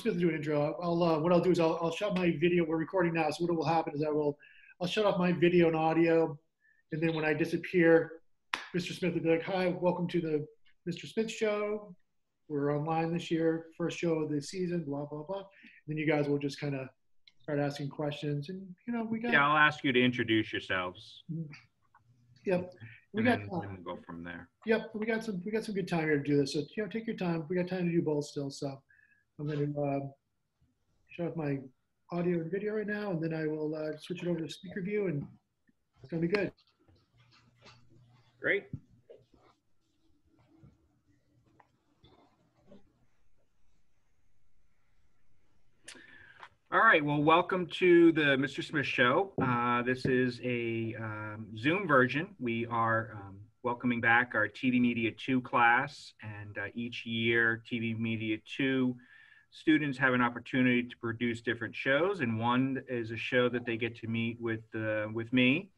Smith to do an intro. What I'll do is I'll shut my video. We're recording now, so what will happen is I'll shut off my video and audio, and then when I disappear, Mr. Smith will be like, "Hi, welcome to the Mr. Smith Show. We're online this year, first show of the season, blah, blah, blah." And then you guys will just kind of start asking questions. And, we got. Yeah, I'll ask you to introduce yourselves. Yep. We got time. And we'll go from there. Yep. We got some good time here to do this. So, take your time. We got time to do both still. So I'm going to shut off my audio and video right now, and then I will switch it over to speaker view, and it's going to be good. Great. All right, well, welcome to the Mr. Smith Show. This is a Zoom version. We are welcoming back our TV Media 2 class, and each year TV Media 2 students have an opportunity to produce different shows, and one is a show that they get to meet with me,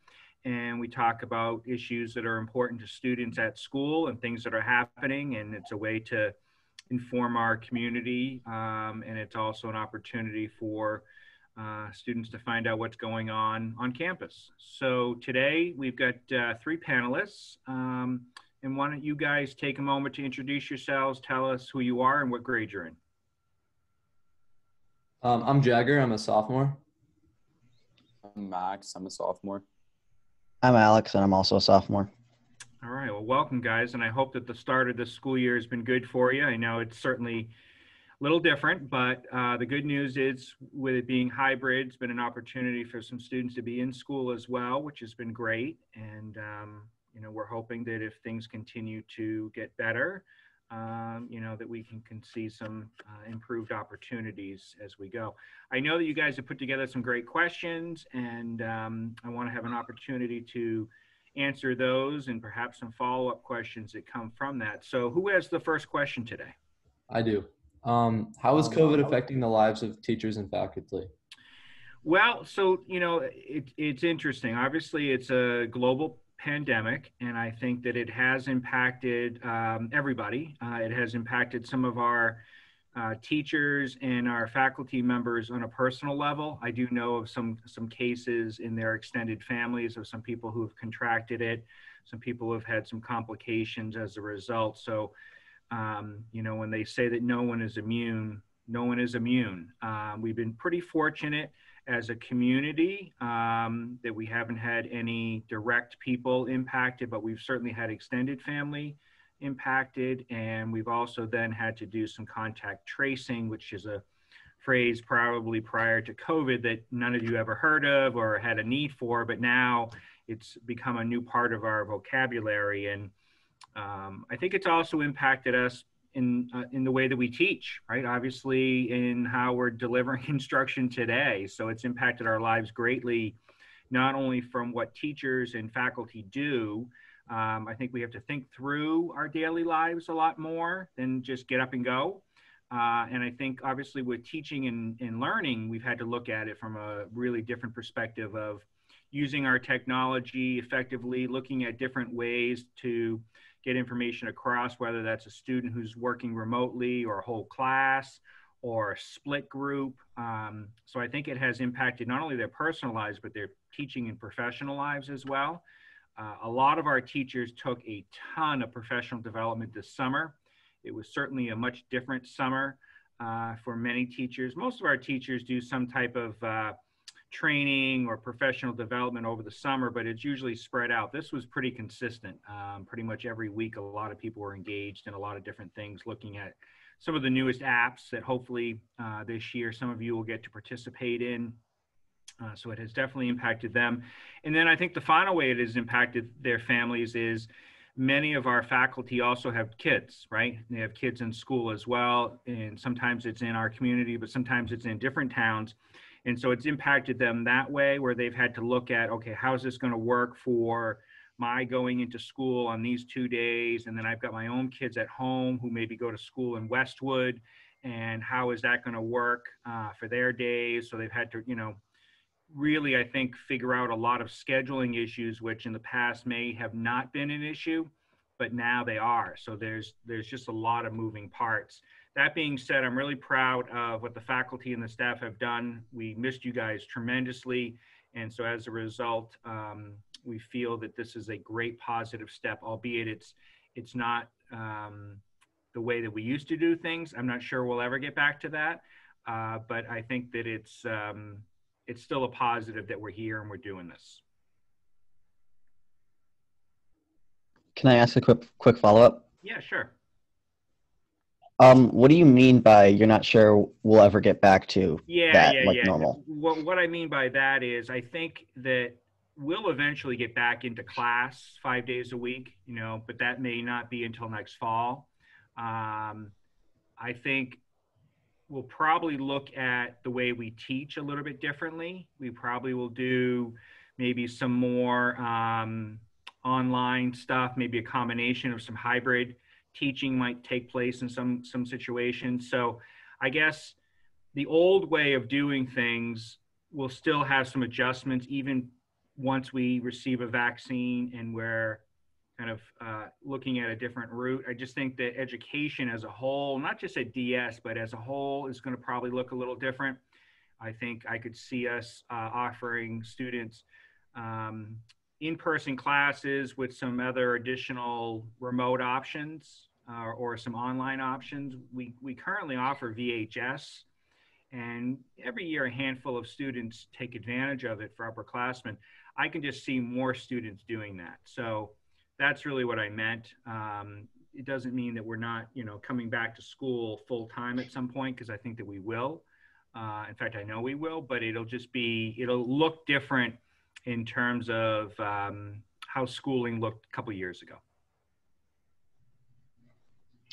and we talk about issues that are important to students at school and things that are happening, and it's a way to inform our community, and it's also an opportunity for students to find out what's going on campus. So today we've got 3 panelists, and why don't you guys take a moment to introduce yourselves, tell us who you are and what grade you're in. I'm Jagger, I'm a sophomore. I'm Max, I'm a sophomore. I'm Alex, and I'm also a sophomore. All right, well, welcome, guys, and I hope that the start of this school year has been good for you. I know it's certainly a little different, but the good news is with it being hybrid, it's been an opportunity for some students to be in school as well, which has been great. And, we're hoping that if things continue to get better, that we can see some improved opportunities as we go. I know that you guys have put together some great questions, and I want to have an opportunity to answer those and perhaps some follow-up questions that come from that. So who has the first question today? I do. How is COVID affecting the lives of teachers and faculty? Well, so, it's interesting. Obviously, it's a global pandemic, and I think that it has impacted everybody. It has impacted some of our teachers and our faculty members on a personal level. I do know of some cases in their extended families of some people who have contracted it, some people who have had some complications as a result. So, when they say that no one is immune, no one is immune. We've been pretty fortunate as a community that we haven't had any direct people impacted, but we've certainly had extended family impacted, and we've also then had to do some contact tracing, which is a phrase probably prior to COVID that none of you ever heard of or had a need for, but now it's become a new part of our vocabulary. And I think it's also impacted us in the way that we teach, right? Obviously in how we're delivering instruction today. So it's impacted our lives greatly, not only from what teachers and faculty do. I think we have to think through our daily lives a lot more than just get up and go. And I think obviously with teaching and learning, we've had to look at it from a really different perspective of using our technology effectively, looking at different ways to get information across, whether that's a student who's working remotely or a whole class or a split group. So I think it has impacted not only their personal lives, but their teaching and professional lives as well. A lot of our teachers took a ton of professional development this summer. It was certainly a much different summer for many teachers. Most of our teachers do some type of training or professional development over the summer, but it's usually spread out. This was pretty consistent. Pretty much every week, a lot of people were engaged in a lot of different things, looking at some of the newest apps that hopefully this year some of you will get to participate in. So it has definitely impacted them. And then I think the final way it has impacted their families is many of our faculty also have kids, right? They have kids in school as well. And sometimes it's in our community, but sometimes it's in different towns. And so it's impacted them that way, where they've had to look at, okay, how is this going to work for my going into school on these 2 days? And then I've got my own kids at home who maybe go to school in Westwood. And how is that going to work for their days? So they've had to, really, I think, figure out a lot of scheduling issues, which in the past may have not been an issue, but now they are. So there's just a lot of moving parts. That being said, I'm really proud of what the faculty and the staff have done. We missed you guys tremendously. And so as a result, we feel that this is a great positive step, albeit it's not the way that we used to do things. I'm not sure we'll ever get back to that. But I think that it's still a positive that we're here and we're doing this. Can I ask a quick follow-up? Yeah, sure. What do you mean by you're not sure we'll ever get back to normal? What I mean by that is I think that we'll eventually get back into class 5 days a week, but that may not be until next fall. I think we'll probably look at the way we teach a little bit differently. We probably will do maybe some more online stuff, maybe a combination of some hybrid teaching might take place in some situations. So I guess the old way of doing things will still have some adjustments even once we receive a vaccine and we're kind of looking at a different route. I just think that education as a whole, not just at DS, but as a whole is going to probably look a little different. I think I could see us offering students in-person classes with some other additional remote options or some online options. We currently offer VHS, and every year a handful of students take advantage of it for upperclassmen. I can just see more students doing that. So that's really what I meant. It doesn't mean that we're not, coming back to school full time at some point, because I think that we will. In fact, I know we will, but it'll look different in terms of how schooling looked a couple years ago.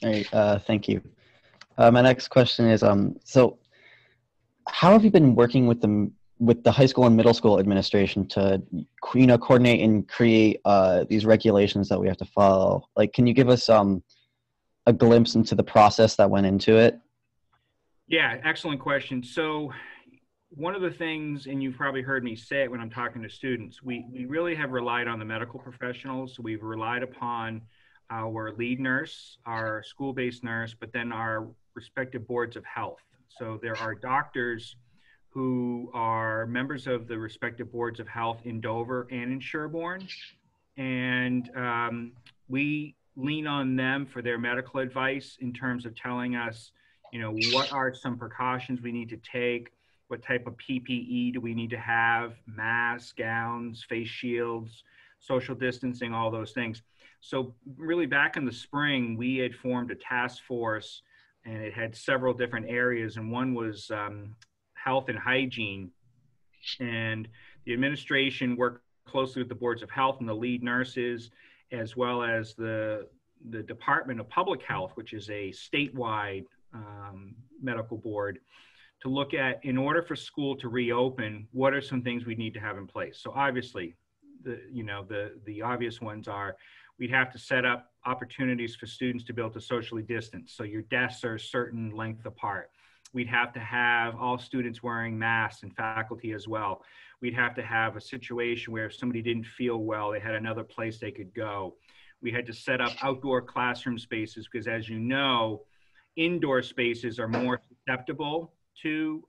All right, thank you. My next question is, so how have you been working with the high school and middle school administration to, coordinate and create these regulations that we have to follow? Like, can you give us a glimpse into the process that went into it? Yeah, excellent question. So one of the things, and you've probably heard me say it when I'm talking to students, we really have relied on the medical professionals. We've relied upon our lead nurse, our school-based nurse, but then our respective boards of health. So there are doctors who are members of the respective boards of health in Dover and in Sherborne. And we lean on them for their medical advice in terms of telling us, what are some precautions we need to take? What type of PPE do we need to have? Masks, gowns, face shields, social distancing, all those things. So really back in the spring, we had formed a task force, and it had several different areas. And one was health and hygiene. And the administration worked closely with the boards of health and the lead nurses, as well as the Department of Public Health, which is a statewide medical board, to look at, in order for school to reopen, what are some things we need to have in place. So obviously, the obvious ones are, we'd have to set up opportunities for students to be able to socially distance. So your desks are a certain length apart. We'd have to have all students wearing masks and faculty as well. We'd have to have a situation where if somebody didn't feel well, they had another place they could go. We had to set up outdoor classroom spaces because, as you know, indoor spaces are more susceptible to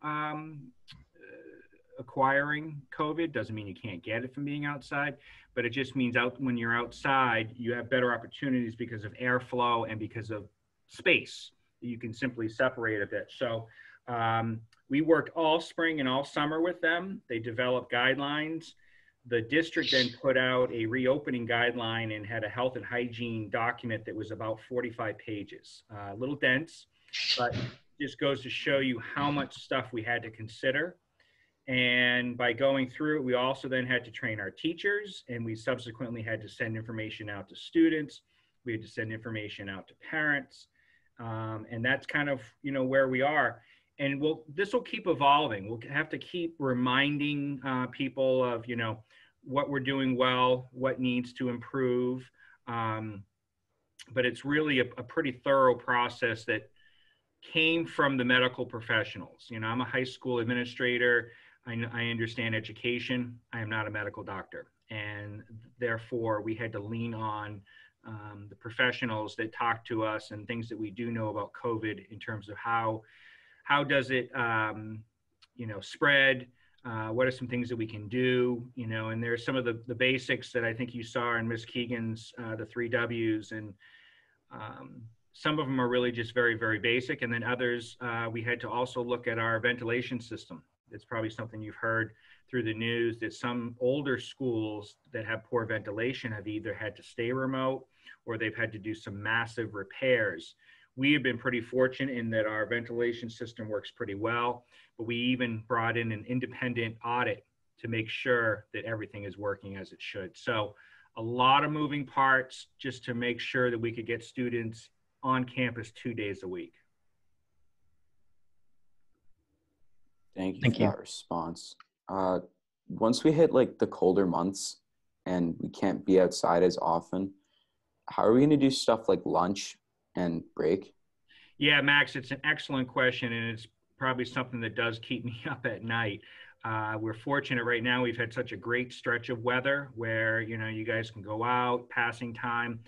acquiring COVID. Doesn't mean you can't get it from being outside, but it just means when you're outside, you have better opportunities because of airflow and because of space. You can simply separate a bit. So we worked all spring and all summer with them. They developed guidelines. The district then put out a reopening guideline and had a health and hygiene document that was about 45 pages. A little dense, but just goes to show you how much stuff we had to consider. And by going through it, we also then had to train our teachers, and we subsequently had to send information out to students. We had to send information out to parents. And that's kind of, where we are. And this will keep evolving. We'll have to keep reminding people of, what we're doing well, what needs to improve. But it's really a pretty thorough process that came from the medical professionals. I'm a high school administrator. I understand education. I am not a medical doctor. And therefore, we had to lean on the professionals that talk to us and things that we do know about COVID in terms of how does it, spread? What are some things that we can do? And there's some of the basics that I think you saw in Ms. Keegan's, the 3 W's, and some of them are really just very, very basic. And then others, we had to also look at our ventilation system. It's probably something you've heard through the news that some older schools that have poor ventilation have either had to stay remote or they've had to do some massive repairs. We have been pretty fortunate in that our ventilation system works pretty well, but we even brought in an independent audit to make sure that everything is working as it should. So a lot of moving parts just to make sure that we could get students on campus 2 days a week. Thank you Thank for you. that response. Once we hit like the colder months and we can't be outside as often, how are we going to do stuff like lunch and break? Yeah, Max, it's an excellent question, and it's probably something that does keep me up at night. We're fortunate right now. We've had such a great stretch of weather where, you guys can go out, passing time.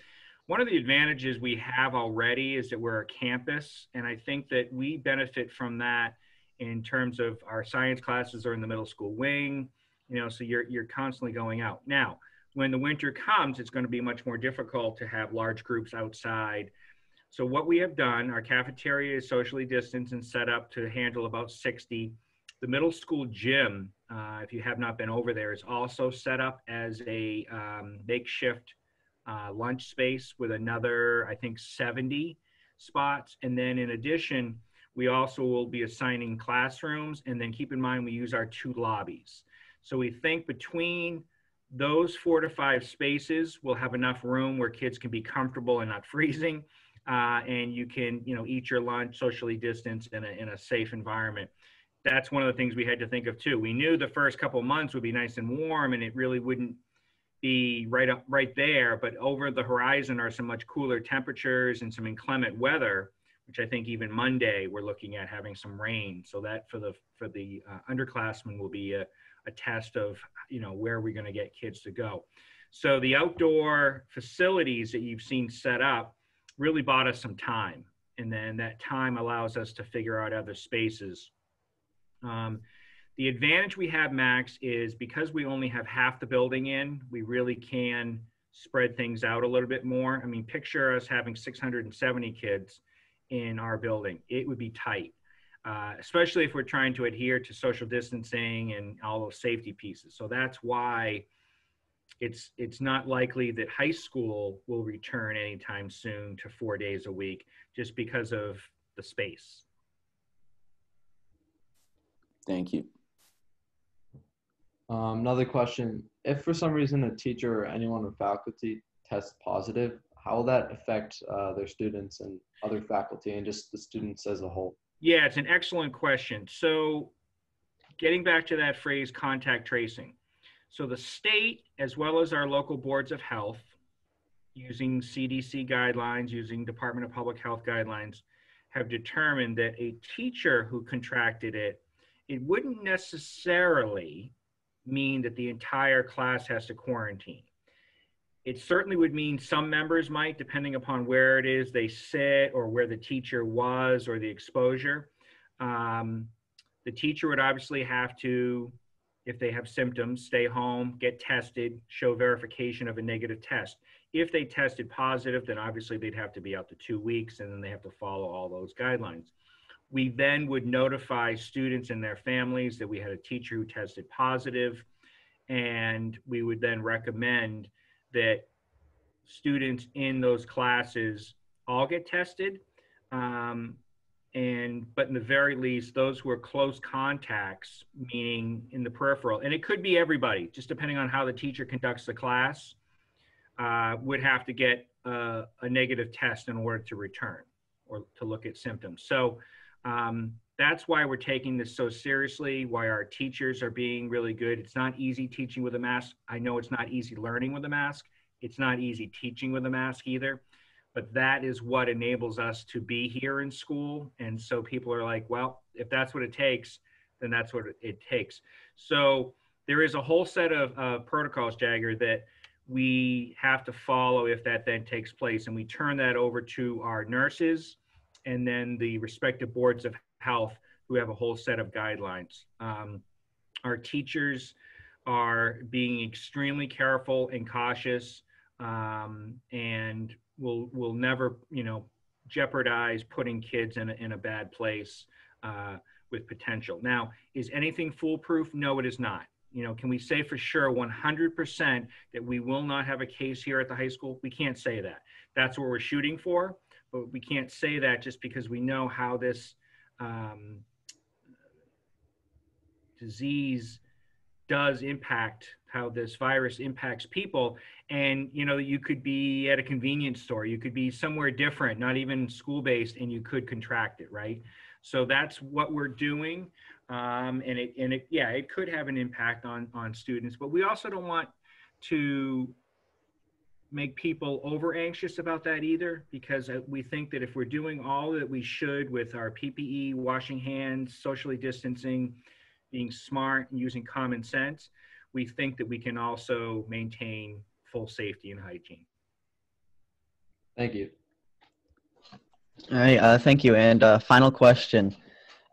One of the advantages we have already is that we're a campus, and I think that we benefit from that in terms of our science classes are in the middle school wing, so you're constantly going out. Now, when the winter comes, it's going to be much more difficult to have large groups outside. So what we have done, our cafeteria is socially distanced and set up to handle about 60. The middle school gym, if you have not been over there, is also set up as a makeshift lunch space with another, I think, 70 spots. And then in addition, we also will be assigning classrooms, and then keep in mind we use our 2 lobbies. So we think between those 4 to 5 spaces, we'll have enough room where kids can be comfortable and not freezing, and you can, eat your lunch socially distanced in a safe environment. That's one of the things we had to think of too. We knew the first couple of months would be nice and warm, and it really wouldn't be right there, but over the horizon are some much cooler temperatures and some inclement weather, which I think even Monday we're looking at having some rain. So that for the underclassmen will be a test of, where we're going to get kids to go. So the outdoor facilities that you've seen set up really bought us some time. And then that time allows us to figure out other spaces. The advantage we have, Max, is because we only have half the building in, we really can spread things out a little bit more. I mean, picture us having 670 kids in our building. It would be tight, especially if we're trying to adhere to social distancing and all those safety pieces. So that's why it's not likely that high school will return anytime soon to 4 days a week, just because of the space. Thank you. Another question. If for some reason a teacher or anyone on faculty tests positive, how will that affect their students and other faculty and just the students as a whole? Yeah, it's an excellent question. So getting back to that phrase, contact tracing. So the state, as well as our local boards of health, using CDC guidelines, using Department of Public Health guidelines, have determined that a teacher who contracted it, it wouldn't necessarily mean that the entire class has to quarantine. It certainly would mean some members might, depending upon where it is they sit or where the teacher was or the exposure. The teacher would obviously have to, if they have symptoms, stay home, get tested, show verification of a negative test. If they tested positive, then obviously they'd have to be out to 2 weeks, and then they have to follow all those guidelines. We then would notify students and their families that we had a teacher who tested positive, and we would then recommend that students in those classes all get tested, but in the very least, those who are close contacts, meaning in the peripheral, and it could be everybody, just depending on how the teacher conducts the class, would have to get a negative test in order to return or to look at symptoms. So that's why we're taking this so seriously, why our teachers are being really good. It's not easy teaching with a mask. I know it's not easy learning with a mask. It's not easy teaching with a mask either, but that is what enables us to be here in school. And so people are like, well, if that's what it takes, then that's what it takes. So there is a whole set of protocols, Jagger, that we have to follow if that then takes place. And we turn that over to our nurses and then the respective boards of health who have a whole set of guidelines. Our teachers are being extremely careful and cautious, and will never, jeopardize putting kids in a bad place with potential. Now, is anything foolproof? No, it is not. Can we say for sure 100% that we will not have a case here at the high school? We can't say that. That's what we're shooting for, but we can't say that just because we know how this disease does impact, how this virus impacts people. And you could be at a convenience store, you could be somewhere different, not even school-based, and you could contract it, right? So that's what we're doing. And it could have an impact on students, but we also don't want to make people over anxious about that either, because we think that if we're doing all that we should with our PPE, washing hands, socially distancing, being smart and using common sense, we think that we can also maintain full safety and hygiene. Thank you. All right, thank you. And final question.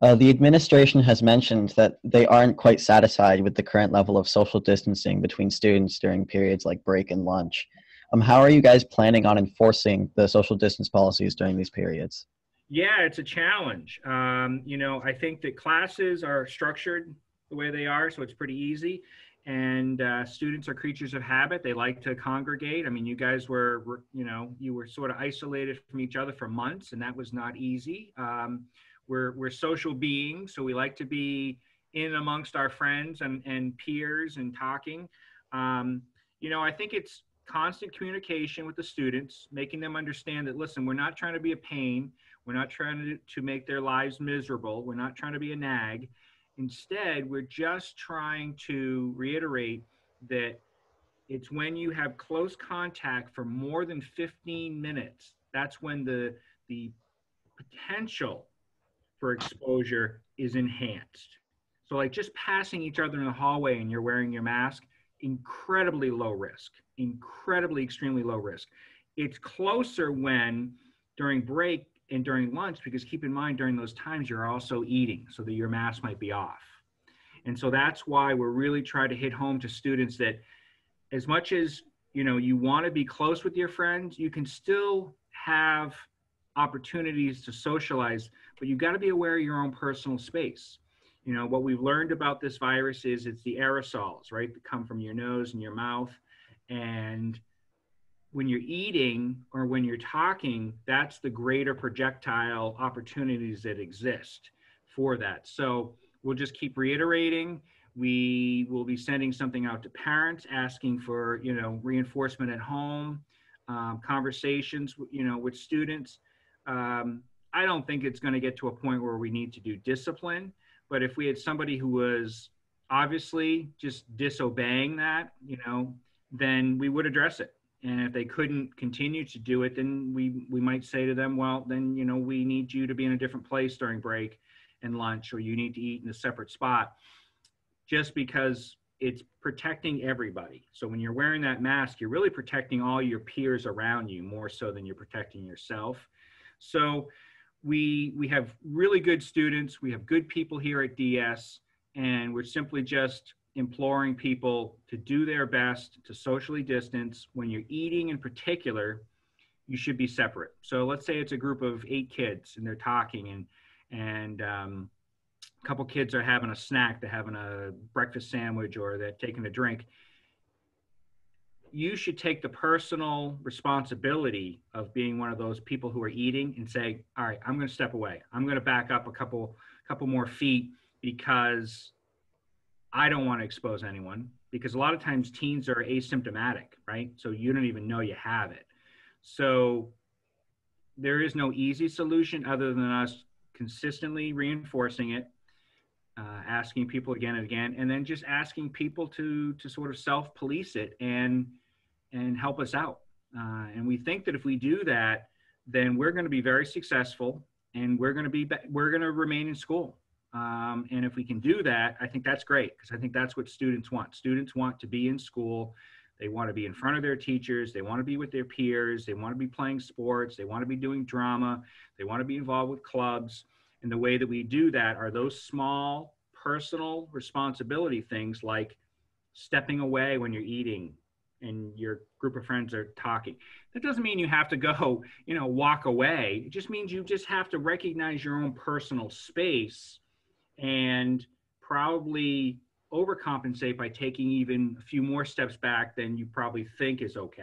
The administration has mentioned that they aren't quite satisfied with the current level of social distancing between students during periods like break and lunch. How are you guys planning on enforcing the social distance policies during these periods? Yeah, it's a challenge. I think that classes are structured the way they are, so it's pretty easy. And students are creatures of habit. They like to congregate. I mean, you guys were you were sort of isolated from each other for months, and that was not easy. We're social beings, so we like to be in amongst our friends and peers and talking. I think it's constant communication with the students, making them understand that, listen, we're not trying to be a pain. We're not trying to make their lives miserable. We're not trying to be a nag. Instead, we're just trying to reiterate that it's when you have close contact for more than 15 minutes, that's when the potential for exposure is enhanced. So like just passing each other in the hallway and you're wearing your mask, incredibly low risk, extremely low risk. It's closer when during break and during lunch, because keep in mind during those times you're also eating, so that your mask might be off. And so that's why we're really trying to hit home to students that as much as you want to be close with your friends, you can still have opportunities to socialize, but you've got to be aware of your own personal space. What we've learned about this virus is it's the aerosols, right, that come from your nose and your mouth. And when you're eating or when you're talking, that's the greater projectile opportunities that exist for that. So we'll just keep reiterating. We will be sending something out to parents asking for, reinforcement at home, conversations, with students. I don't think it's going to get to a point where we need to do discipline, but if we had somebody who was obviously just disobeying that, then we would address it. And if they couldn't continue to do it, then we might say to them, well, then, we need you to be in a different place during break and lunch, or you need to eat in a separate spot, just because it's protecting everybody. So when you're wearing that mask, you're really protecting all your peers around you more so than you're protecting yourself. So we have really good students. We have good people here at DS, and we're simply just imploring people to do their best to socially distance. When you're eating in particular, you should be separate. So let's say it's a group of 8 kids and they're talking, and a couple kids are having a snack, they're having a breakfast sandwich, or they're taking a drink. You should take the personal responsibility of being one of those people who are eating and say, all right, I'm going to step away. I'm going to back up a couple more feet because I don't want to expose anyone, because a lot of times teens are asymptomatic, right? So you don't even know you have it. So there is no easy solution other than us consistently reinforcing it, asking people again and again, and then just asking people to sort of self-police it and help us out. And we think that if we do that, then we're going to be very successful, and we're going to remain in school. And if we can do that, I think that's great, because I think that's what students want. Students want to be in school. They want to be in front of their teachers. They want to be with their peers. They want to be playing sports. They want to be doing drama. They want to be involved with clubs. And the way that we do that are those small personal responsibility things, like stepping away when you're eating and your group of friends are talking. That doesn't mean you have to go, walk away. It just means you just have to recognize your own personal space and probably overcompensate by taking even a few more steps back than you probably think is okay.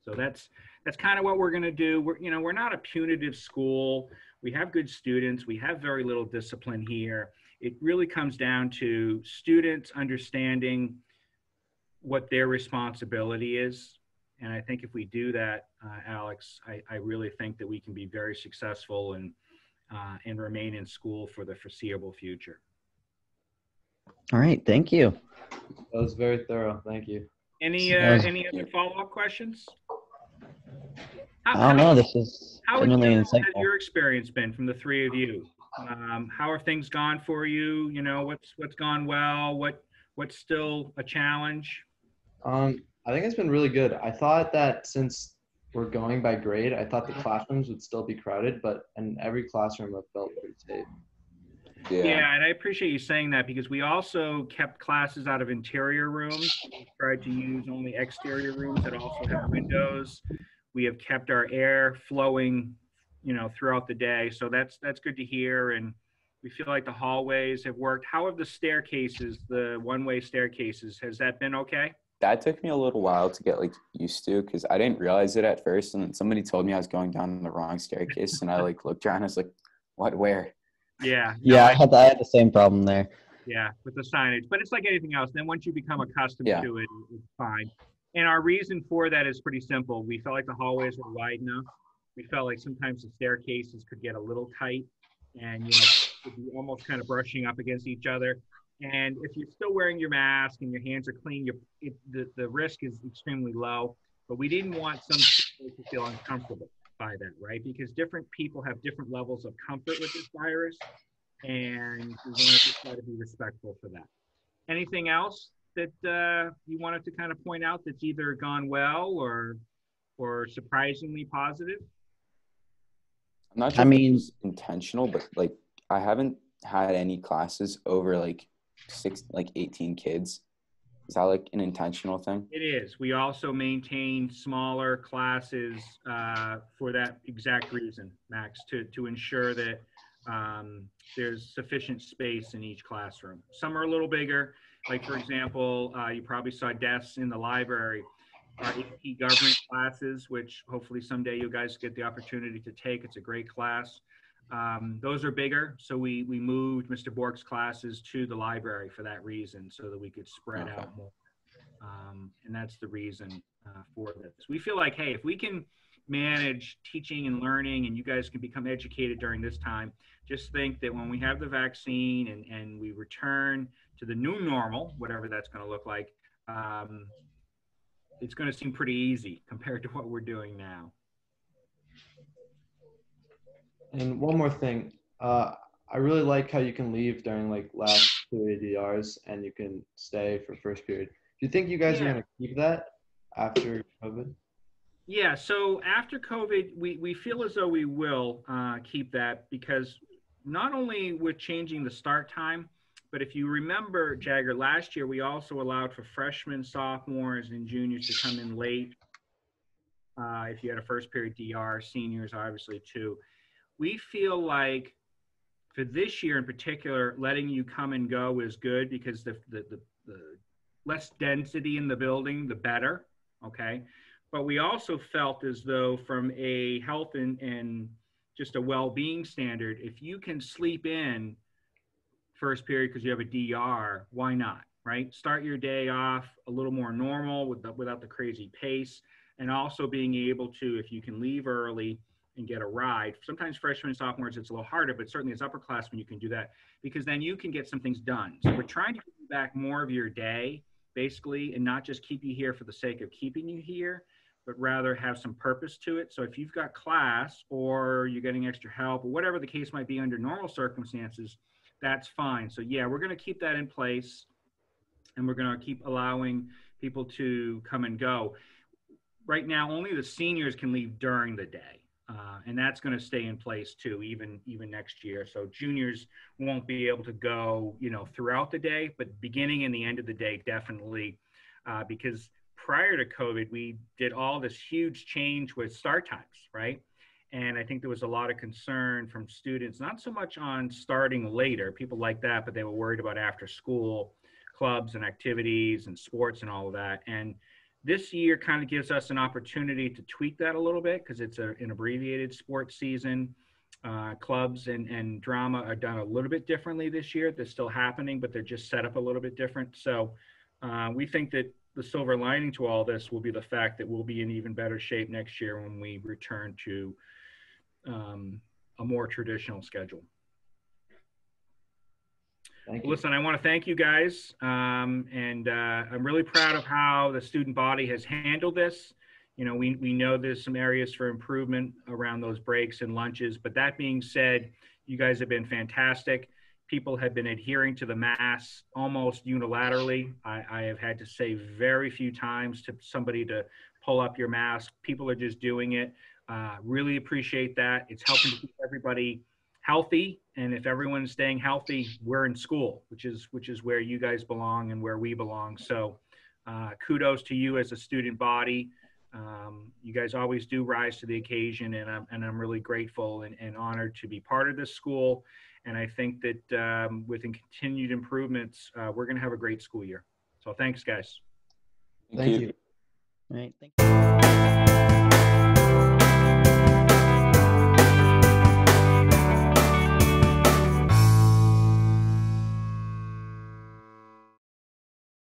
So that's kind of what we're going to do. We're not a punitive school. We have good students. We have very little discipline here. It really comes down to students understanding what their responsibility is. And I think if we do that, Alex, I really think that we can be very successful and remain in school for the foreseeable future. All right, thank you. That was very thorough. Thank you. Any other follow-up questions? I don't know. This is genuinely Has insightful. your experience been from the three of you? How have things gone for you? What's gone well? What's still a challenge? I think it's been really good. I thought that since we're going by grade, I thought the classrooms would still be crowded, but in every classroom it felt pretty safe. Yeah, and I appreciate you saying that, because we also kept classes out of interior rooms. We tried to use only exterior rooms that also have windows. We have kept our air flowing, throughout the day. So that's good to hear. And we feel like the hallways have worked. How have the staircases, the one-way staircases, has that been okay? That took me a little while to get used to, because I didn't realize it at first. And then somebody told me I was going down the wrong staircase, and I looked around and I was like, what, where? Yeah. Yeah, I had the same problem there. Yeah, with the signage. But it's like anything else. Then once you become accustomed to it, it's fine. And our reason for that is pretty simple. We felt like the hallways were wide enough. We felt like sometimes the staircases could get a little tight, and could be almost kind of brushing up against each other. And if you're still wearing your mask and your hands are clean, the risk is extremely low. But we didn't want some people to feel uncomfortable by that, right? Because different people have different levels of comfort with this virus, and we wanted to try to be respectful for that. Anything else that you wanted to kind of point out that's either gone well or surprisingly positive? I'm not sure if it's intentional, but I haven't had any classes over 18 kids. Is that an intentional thing? It is. We also maintain smaller classes for that exact reason, Max, to ensure that there's sufficient space in each classroom. Some are a little bigger. Like, for example, you probably saw desks in the library. Our AP government classes, which hopefully someday you guys get the opportunity to take. It's a great class. Those are bigger, so we moved Mr. Bork's classes to the library for that reason, so that we could spread out more. And that's the reason for this. We feel like, hey, if we can manage teaching and learning, and you guys can become educated during this time, just think that when we have the vaccine and we return to the new normal, whatever that's going to look like, it's going to seem pretty easy compared to what we're doing now. And one more thing, I really like how you can leave during last two ADRs and you can stay for first period. Do you think you guys are going to keep that after COVID? Yeah, so after COVID, we feel as though we will keep that, because not only with changing the start time, but if you remember, Jagger, last year we also allowed for freshmen, sophomores, and juniors to come in late if you had a first period DR, seniors obviously too. We feel like for this year in particular, letting you come and go is good, because the less density in the building, the better, okay? But we also felt as though from a health and just a well-being standard, if you can sleep in first period because you have a DR, why not, right? Start your day off a little more normal without the crazy pace, and also being able to, if you can leave early and get a ride. Sometimes freshmen and sophomores, it's a little harder, but certainly as upperclassmen, you can do that, because then you can get some things done. So we're trying to give you back more of your day, basically, and not just keep you here for the sake of keeping you here, but rather have some purpose to it. So if you've got class or you're getting extra help or whatever the case might be under normal circumstances, that's fine. So yeah, we're going to keep that in place, and we're going to keep allowing people to come and go. Right now, only the seniors can leave during the day. And that's going to stay in place too, even next year. So juniors won't be able to go, throughout the day, but beginning and the end of the day, definitely, because prior to COVID, we did all this huge change with start times, right? And I think there was a lot of concern from students, not so much on starting later, people like that, but they were worried about after school clubs and activities and sports and all of that. And this year kind of gives us an opportunity to tweak that a little bit because it's an abbreviated sports season. Clubs and drama are done a little bit differently this year. They're still happening, but they're just set up a little bit different. So we think that the silver lining to all this will be the fact that we'll be in even better shape next year when we return to a more traditional schedule. Listen, I want to thank you guys, and I'm really proud of how the student body has handled this. We know there's some areas for improvement around those breaks and lunches, but that being said, you guys have been fantastic. People have been adhering to the masks almost unilaterally. I have had to say very few times to somebody to pull up your mask. People are just doing it. Really appreciate that. It's helping to keep everybody healthy, and if everyone's staying healthy, we're in school, which is where you guys belong and where we belong. So kudos to you as a student body. You guys always do rise to the occasion, and I'm really grateful and honored to be part of this school. And I think that with continued improvements, we're going to have a great school year. So thanks, guys. Thank you. All right. Thank you.